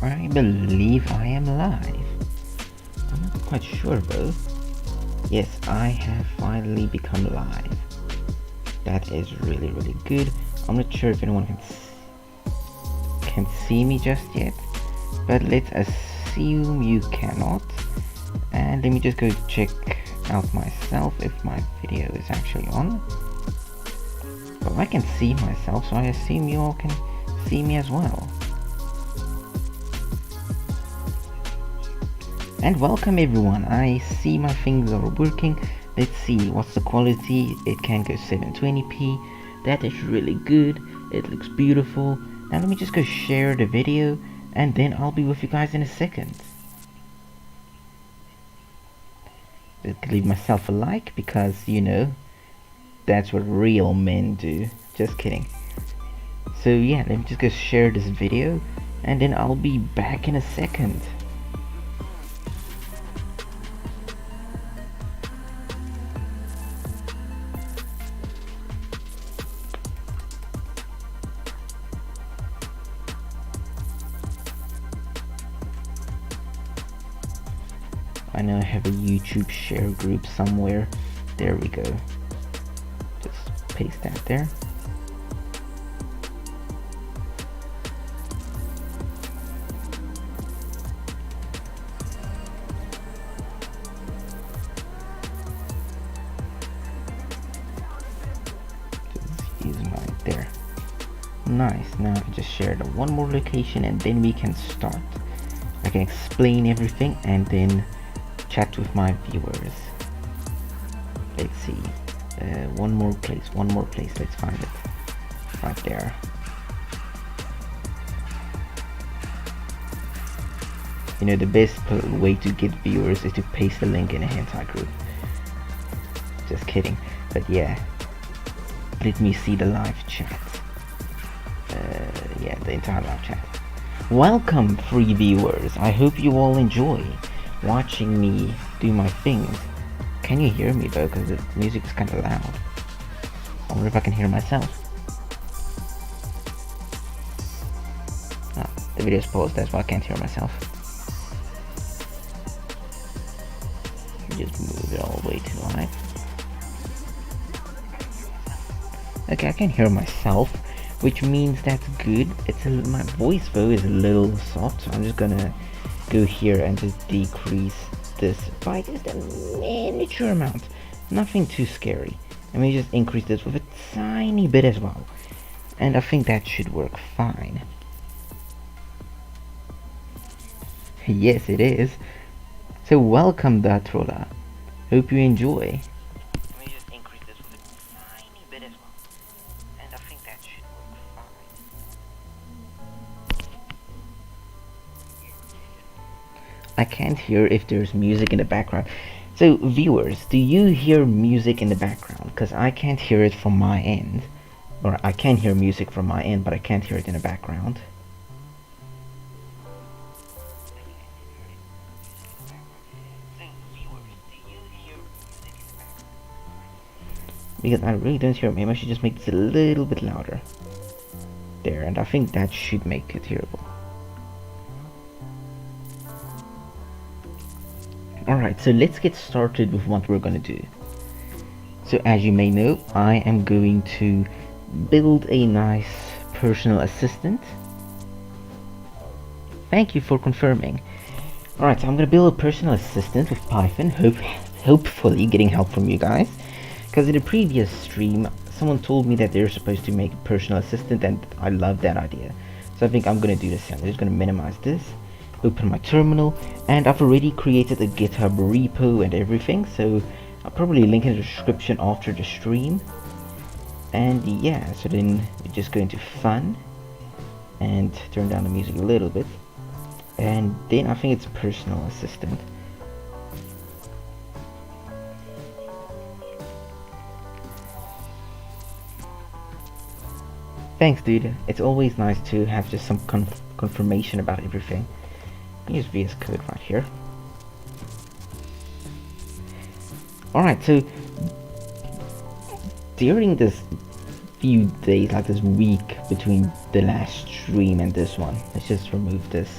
I believe I am live. I'm not quite sure though. Yes, I have finally become live. That is really good. I'm not sure if anyone can see me just yet, but let's assume you cannot. And let me just go check out myself if my video is actually on. Well, I can see myself, so I assume you all can see me as well. And welcome everyone. I see my things are working. Let's see what's the quality. It can go 720p. That is really good. It looks beautiful. Now let me just go share the video and then I'll be with you guys in a second. Leave myself a like because you know that's what real men do. Just kidding. So yeah, let me just go share this video and then I'll be back in a second. I know I have a YouTube share group somewhere. There we go. Just paste that there. Just use mine there. Nice. Now I can just share to one more location and then we can start. I can explain everything and then chat with my viewers. Let's see. One more place. Let's find it. Right there. You know, the best way to get viewers is to paste the link in a hentai group. Just kidding. But yeah. Let me see the live chat. Yeah, the entire live chat. Welcome, free viewers. I hope you all enjoy watching me do my things. Can you hear me though? Because the music is kind of loud. I wonder if I can hear myself. Ah, the video's paused, that's why I can't hear myself. Just move it all the way to the right. Okay, I can hear myself, which means that's good. My voice though is a little soft, so I'm just gonna go here and just decrease this by just a miniature amount. Nothing too scary. Let me just increase this with a tiny bit as well. And I think that should work fine. Yes, it is. So welcome, Datrola. Hope you enjoy. Let me just increase this with a tiny bit as well. And I think that should work fine. I can't hear if there's music in the background. So viewers, do you hear music in the background? Because I can't hear it from my end. Or I can hear music from my end, but I can't hear it in the background. Because I really don't hear it. Maybe I should just make this a little bit louder. There, and I think that should make it hearable. Alright, so let's get started with what we're gonna do. So as you may know, I am going to build a nice personal assistant. Thank you for confirming. Alright, so I'm gonna build a personal assistant with Python, hopefully getting help from you guys. Because in the previous stream, someone told me that they're supposed to make a personal assistant and I love that idea. So I think I'm gonna do the same. I'm just gonna minimize this. Open my terminal, and I've already created a GitHub repo and everything, so I'll probably link in the description after the stream. And yeah, so then we just go into fun and turn down the music a little bit, and then I think it's personal assistant. Thanks, dude. It's always nice to have just some confirmation about everything. Use VS Code right here. Alright, so during this few days, like this week between the last stream and this one. Let's just remove this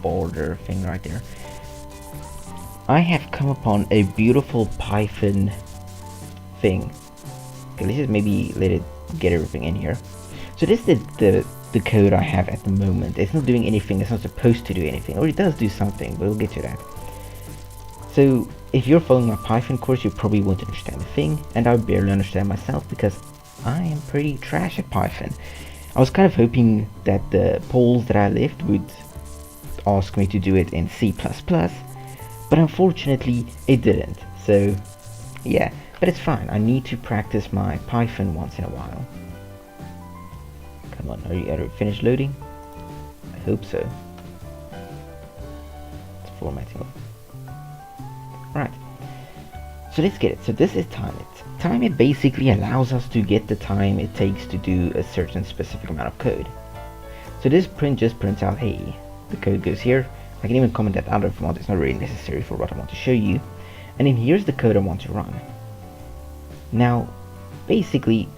border thing right there. I have come upon a beautiful Python thing. Okay, let's just maybe let it get everything in here. So this is the code I have at the moment. It's not doing anything, it's not supposed to do anything, or it does do something, but we'll get to that. So if you're following my Python course, you probably won't understand a thing, and I barely understand myself because I am pretty trash at Python. I was kind of hoping that the polls that I left would ask me to do it in C++, but unfortunately it didn't. So yeah, but it's fine. I need to practice my Python once in a while. Come on, are you finished loading? I hope so. It's formatting. Right, so let's get it. So this is timeit. Timeit basically allows us to get the time it takes to do a certain specific amount of code. So this print just prints out, hey, the code goes here. I can even comment that out if I want. It's not really necessary for what I want to show you. And then here's the code I want to run. Now, basically,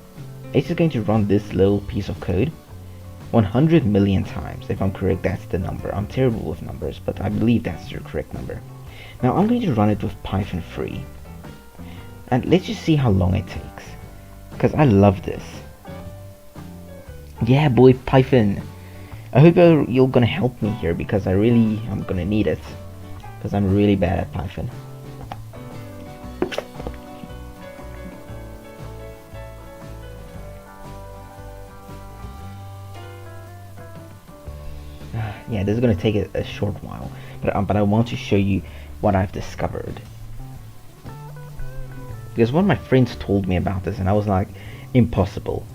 it's just going to run this little piece of code 100 million times. If I'm correct, that's the number. I'm terrible with numbers, but I believe that's the correct number. Now I'm going to run it with Python 3. And let's just see how long it takes. Because I love this. Yeah, boy, Python. I hope you're gonna help me here because I'm gonna need it. Because I'm really bad at Python. Yeah, this is gonna take a short while, but I want to show you what I've discovered. Because one of my friends told me about this, and I was like, impossible.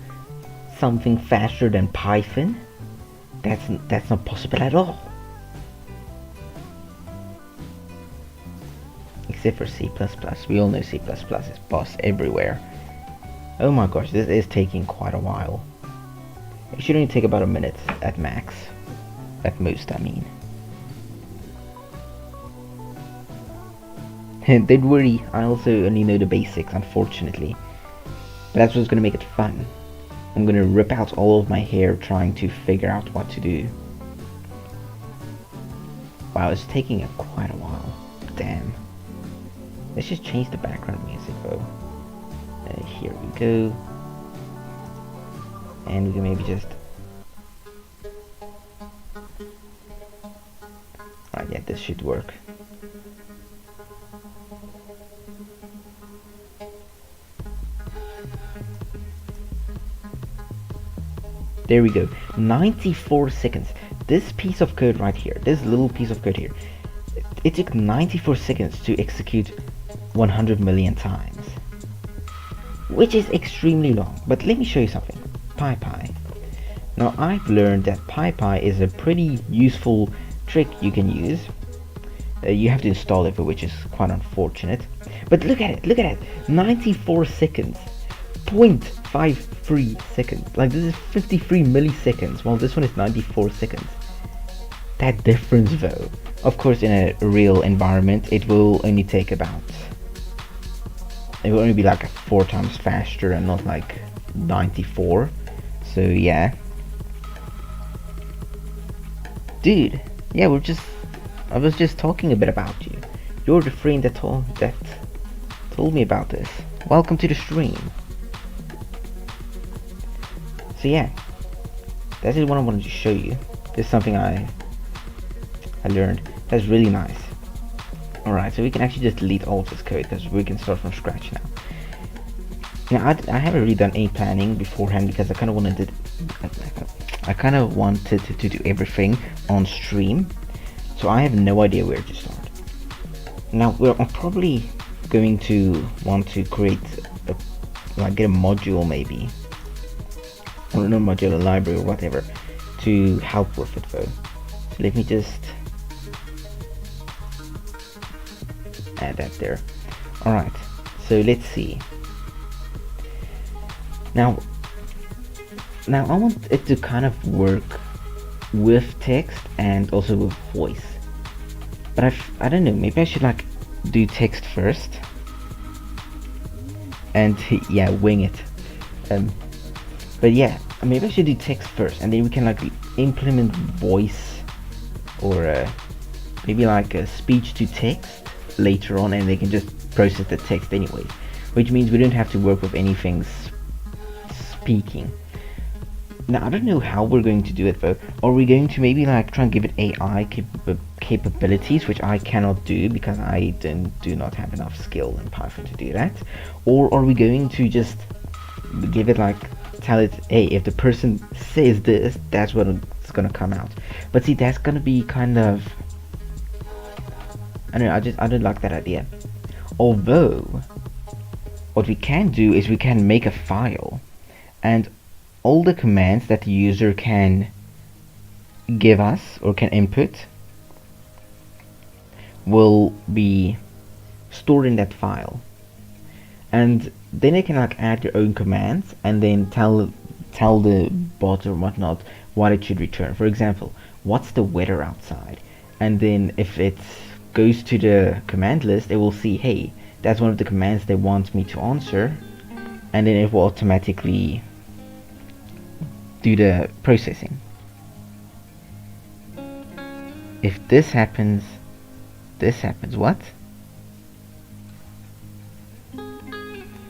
Something faster than Python? That's not possible at all. Except for C++. We all know C++ is boss everywhere. Oh my gosh, this is taking quite a while. It should only take about a minute at max. At most, I mean. And don't worry, I also only know the basics, unfortunately. But that's what's gonna make it fun. I'm gonna rip out all of my hair trying to figure out what to do. Wow, it's taking quite a while. Damn. Let's just change the background music though. Here we go. And we can maybe just... Alright, yeah, this should work. There we go. 94 seconds. This piece of code right here, this little piece of code here, it took 94 seconds to execute 100 million times. Which is extremely long. But let me show you something. PyPy. Now I've learned that PyPy is a pretty useful trick you can use. You have to install it, which is quite unfortunate. But look at it, 94 seconds. 0.53 seconds. Like, this is 53 milliseconds, while this one is 94 seconds. That difference though, of course in a real environment, it will only take about... It will only be like 4 times faster and not like 94. So yeah. Dude, yeah, I was just talking a bit about you. You're the friend that told me about this. Welcome to the stream. So yeah, that is what I wanted to show you. This is something I learned. That's really nice. Alright, so we can actually just delete all of this code because we can start from scratch now. Now I haven't really done any planning beforehand because I kind of wanted to do everything on stream. So I have no idea where to start. Now I'm probably going to want to create get a module maybe. Or no module, a library or whatever to help with it though. So let me just add that there. Alright, so let's see. Now I want it to kind of work with text and also with voice. But I don't know, maybe I should like do text first. And yeah, wing it. But yeah, maybe I should do text first, and then we can like implement voice, or maybe like a speech to text later on, and they can just process the text anyways, which means we don't have to work with anything speaking. Now I don't know how we're going to do it though. Are we going to maybe like try and give it AI capabilities, which I cannot do because I do not have enough skill in Python to do that? Or are we going to just give it like, tell it, hey, if the person says this, that's what it's gonna come out? But see, that's gonna be kind of, I don't know, I don't like that idea. Although what we can do is we can make a file, and all the commands that the user can give us or can input will be stored in that file, and then they can like add their own commands and then tell the bot or whatnot what it should return. For example, what's the weather outside? And then if it goes to the command list, it will see, hey, that's one of the commands they want me to answer, and then it will automatically do the processing. If this happens, what?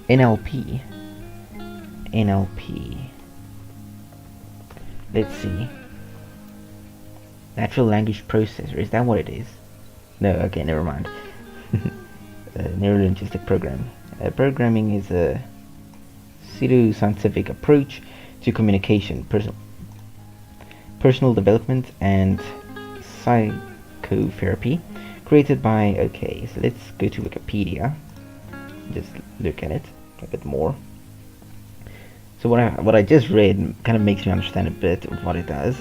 NLP. Let's see. Natural language processor, is that what it is? No, okay, never mind. Neurolinguistic programming. Programming is a pseudo-scientific approach to communication, personal development, and psychotherapy, created by, okay, so let's go to Wikipedia, just look at it a bit more. So what I just read kind of makes me understand a bit of what it does.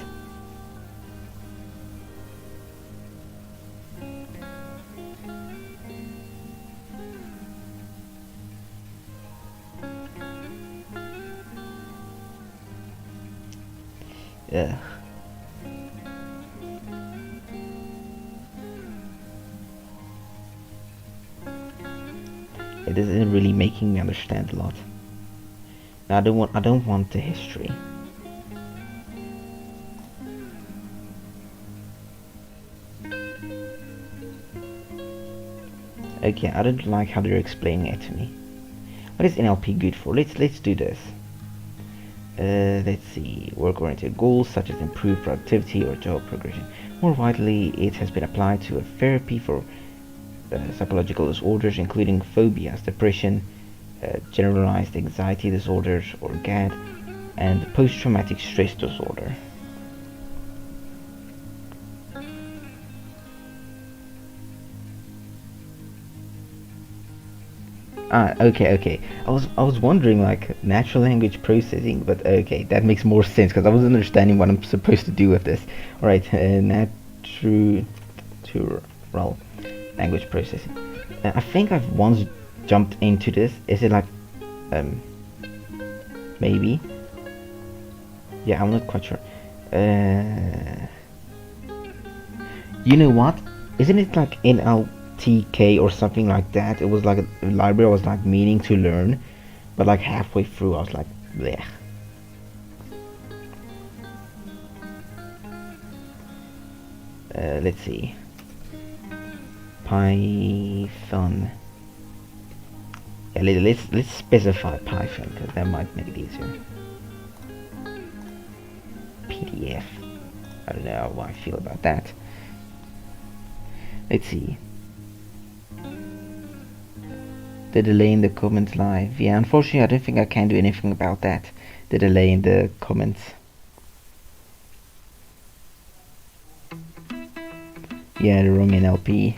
Yeah. It isn't really making me understand a lot. Now I don't want the history. Okay, I don't like how they're explaining it to me. What is NLP good for? Let's do this. Let's see, work-oriented goals such as improved productivity or job progression. More widely, it has been applied to a therapy for psychological disorders, including phobias, depression, generalized anxiety disorders, or GAD, and post-traumatic stress disorder. Okay. I was wondering like natural language processing, but okay, that makes more sense because I wasn't understanding what I'm supposed to do with this. All right, natural language processing. I think I've once jumped into this. Is it like, maybe? Yeah, I'm not quite sure. You know what? Isn't it like NLTK or something like that? It was like a library I was like meaning to learn, but like halfway through I was like, bleh. Let's see. Python. Yeah, let's specify Python because that might make it easier. PDF. I don't know how I feel about that. Let's see. The delay in the comments live. Yeah, unfortunately I don't think I can do anything about that. The delay in the comments. Yeah, the wrong NLP.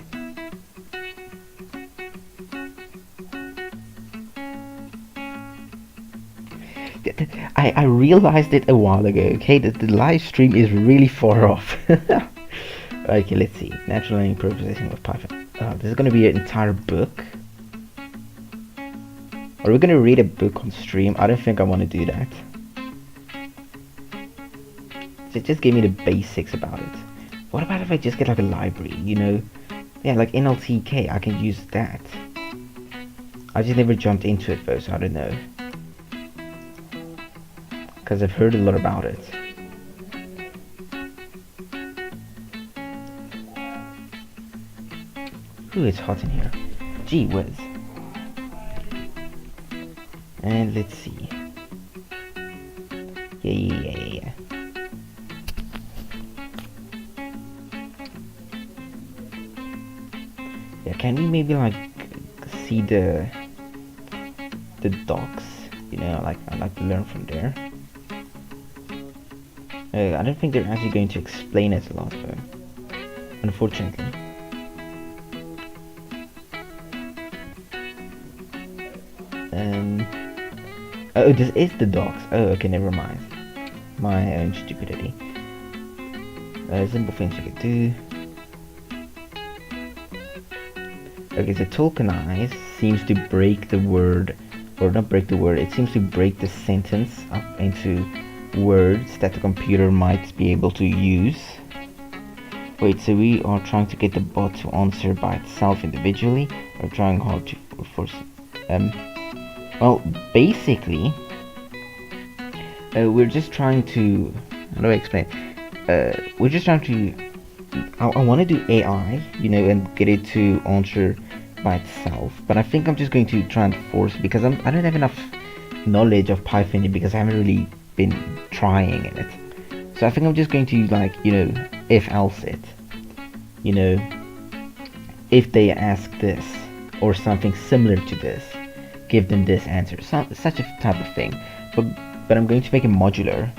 I realized it a while ago, okay, that the live stream is really far off. Okay, let's see. Natural language processing with Python. This is going to be an entire book. Are we going to read a book on stream? I don't think I want to do that. So just give me the basics about it. What about if I just get like a library, you know? Yeah, like NLTK, I can use that. I just never jumped into it though, so I don't know. because I've heard a lot about it. Ooh, it's hot in here. Gee whiz. And let's see. Yeah. Yeah, can we maybe like see the docs? You know, I'd like to learn from there. I don't think they're actually going to explain it a lot, though. Unfortunately. Oh, this is the docs. Oh, okay, never mind. My own stupidity. Simple things you could do. Okay, so tokenize seems to break the word, or not break the word, it seems to break the sentence up into words that the computer might be able to use. Wait, so we are trying to get the bot to answer by itself individually, or trying hard to force well, basically, we're just trying to, how do I explain? We're just trying to, I want to do AI, you know, and get it to answer by itself, but I think I'm just going to try and force it, because I don't have enough knowledge of Python, because I haven't really been trying in it. So I think I'm just going to, like, you know, if else it, you know, if they ask this, or something similar to this, give them this answer, such a type of thing. But I'm going to make it modular,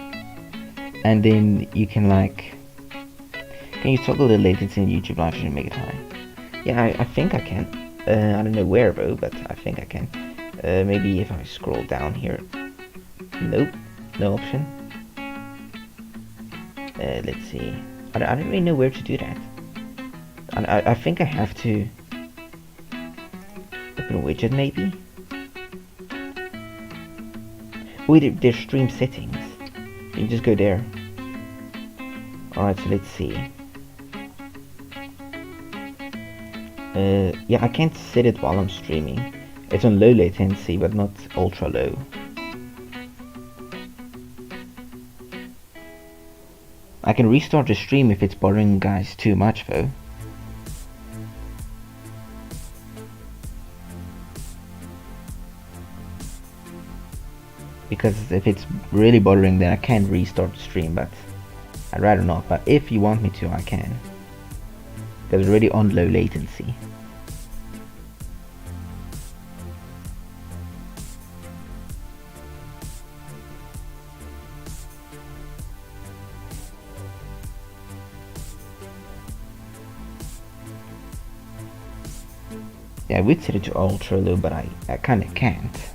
and then you can, like, can you toggle the latency in YouTube live stream and make it high? Yeah, I think I can. I don't know where though, but I think I can. Maybe if I scroll down here. Nope, no option. Let's see. I don't really know where to do that. I think I have to open a widget maybe. Wait, there's stream settings. You can just go there. Alright, so let's see. Yeah, I can't set it while I'm streaming. It's on low latency, but not ultra low. I can restart the stream if it's bothering guys too much though. Because if it's really bothering, then I can't restart the stream, but I'd rather not. But if you want me to, I can. Because it's already on low latency. Yeah, I would set it to ultra low, but I kinda can't.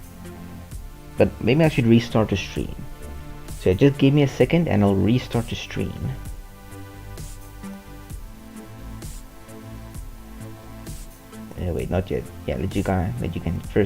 But maybe I should restart the stream. So just give me a second and I'll restart the stream. Wait, not yet. Yeah, let you can first